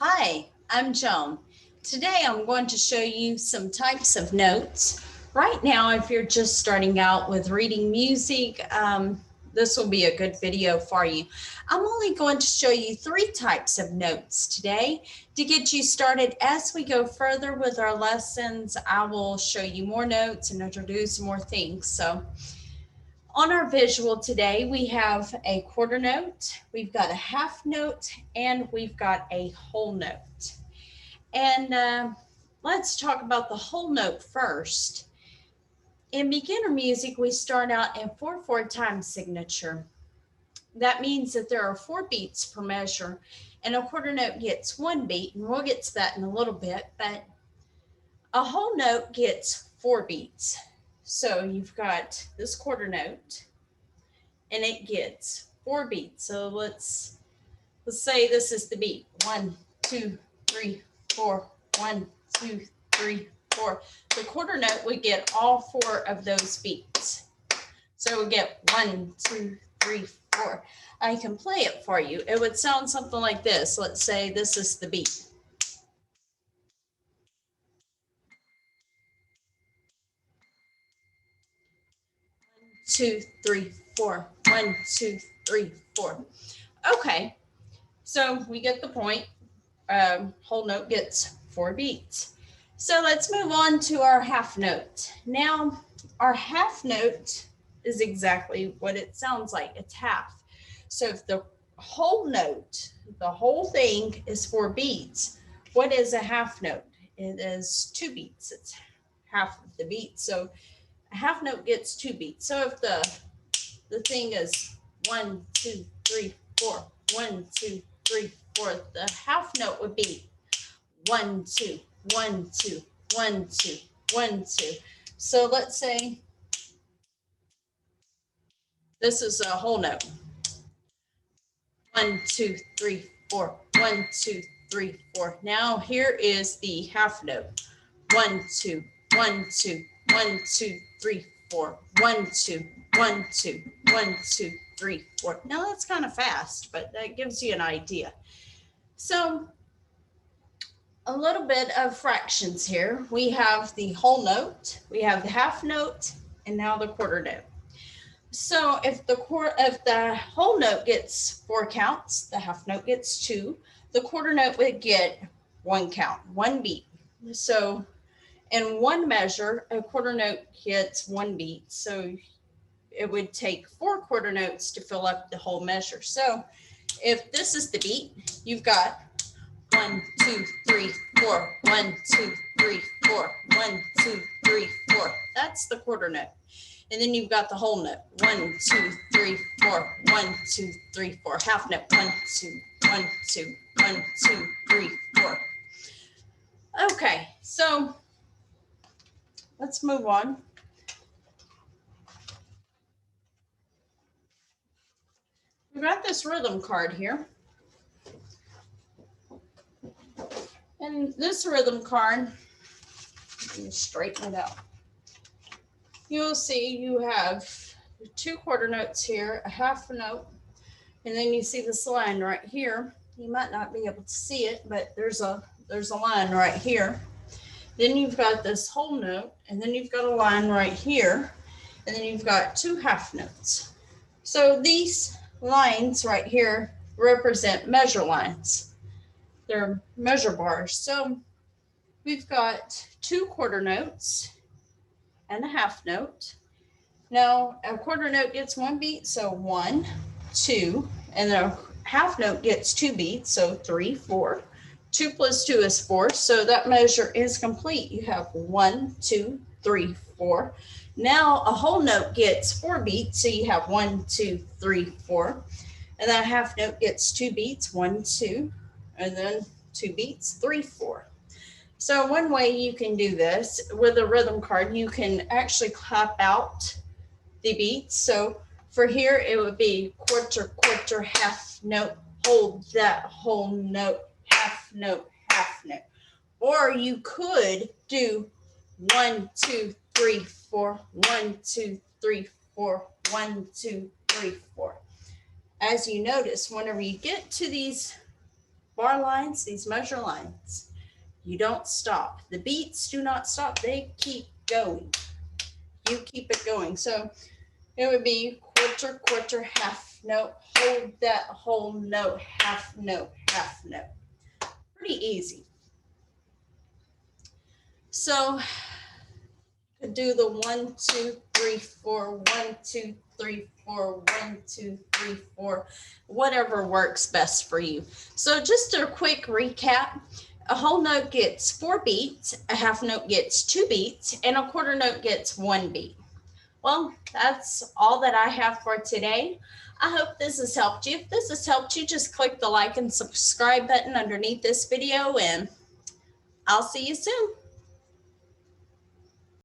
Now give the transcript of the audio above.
Hi, I'm Joan. Today I'm going to show you some types of notes. Right now, if you're just starting out with reading music, this will be a good video for you. I'm only going to show you three types of notes today to get you started. As we go further with our lessons, I will show you more notes and introduce more things. So on our visual today, we have a quarter note, we've got a half note, and we've got a whole note. And let's talk about the whole note first. In beginner music, we start out in 4/4 time signature. That means that there are 4 beats per measure, and a quarter note gets 1 beat, and we'll get to that in a little bit, but a whole note gets 4 beats. So you've got this quarter note, and it gets 4 beats. So let's say this is the beat. 1, 2, 3, 4. 1, 2, 3, 4. The quarter note would get all 4 of those beats. So we get 1, 2, 3, 4. I can play it for you. It would sound something like this. Let's say this is the beat. 2, 3, 4. 1, 2, 3, 4. Okay, so we get the point. Whole note gets 4 beats. So let's move on to our half note. Now, our half note is exactly what it sounds like. It's half. So if the whole note, the whole thing is 4 beats, what is a half note? It is 2 beats. It's half of the beat. So a half note gets 2 beats. So if the thing is 1, 2, 3, 4, 1, 2, 3, 4, the half note would be 1, 2, 1, 2, 1, 2, 1, 2. So let's say this is a whole note. 1, 2, 3, 4. 1, 2, 3, 4. Now here is the half note. 1, 2, 1, 2, 1, 2, 3, 4. 1, 2, 1, 2, 1, 2, 3, 4. Now that's kind of fast, but that gives you an idea. So a little bit of fractions here. We have the whole note, we have the half note, and now the quarter note. So if the whole note gets 4 counts, the half note gets 2, the quarter note would get 1 count, 1 beat. So in one measure, a quarter note gets 1 beat. So it would take 4 quarter notes to fill up the whole measure. So if this is the beat, you've got 1, 2, 3, 4. 1, 2, 3, 4. 1, 2, 3, 4. That's the quarter note. And then you've got the whole note. 1, 2, 3, 4. 1, 2, 3, 4. Half note. 1, 2, 1, 2, 1, 2, 3, 4. Okay, so let's move on. We've got this rhythm card here. And this rhythm card, let me straighten it out. You'll see you have 2 quarter notes here, a half a note, and then you see this line right here. You might not be able to see it, but there's a line right here. Then you've got this whole note, and then you've got a line right here, and then you've got 2 half notes. So these lines right here represent measure lines. They're measure bars. So we've got 2 quarter notes and a half note. Now a quarter note gets 1 beat, so 1, 2, and a half note gets 2 beats, so 3, 4. 2 plus 2 is 4, so that measure is complete. You have 1, 2, 3, 4. Now a whole note gets 4 beats, so you have 1, 2, 3, 4. And that half note gets 2 beats, 1, 2, and then 2 beats, 3, 4. So one way you can do this with a rhythm card, you can actually clap out the beats. So for here, it would be quarter, quarter, half note, hold that whole note, half note, half note. Or you could do 1, 2, 3, 4, 1, 2, 3, 4, 1, 2, 3, 4. As you notice, whenever you get to these bar lines, these measure lines. You don't stop. The beats do not stop. They keep going. You keep it going. So it would be quarter, quarter, half note. Hold that whole note, half note, half note. Pretty easy. So do the 1, 2, 3, 4, 1, 2, 3, 4, 1, 2, 3, 4, whatever works best for you. So just a quick recap. A whole note gets 4 beats, a half note gets 2 beats, and a quarter note gets 1 beat. Well, that's all that I have for today. I hope this has helped you. If this has helped you, just click the like and subscribe button underneath this video, and I'll see you soon.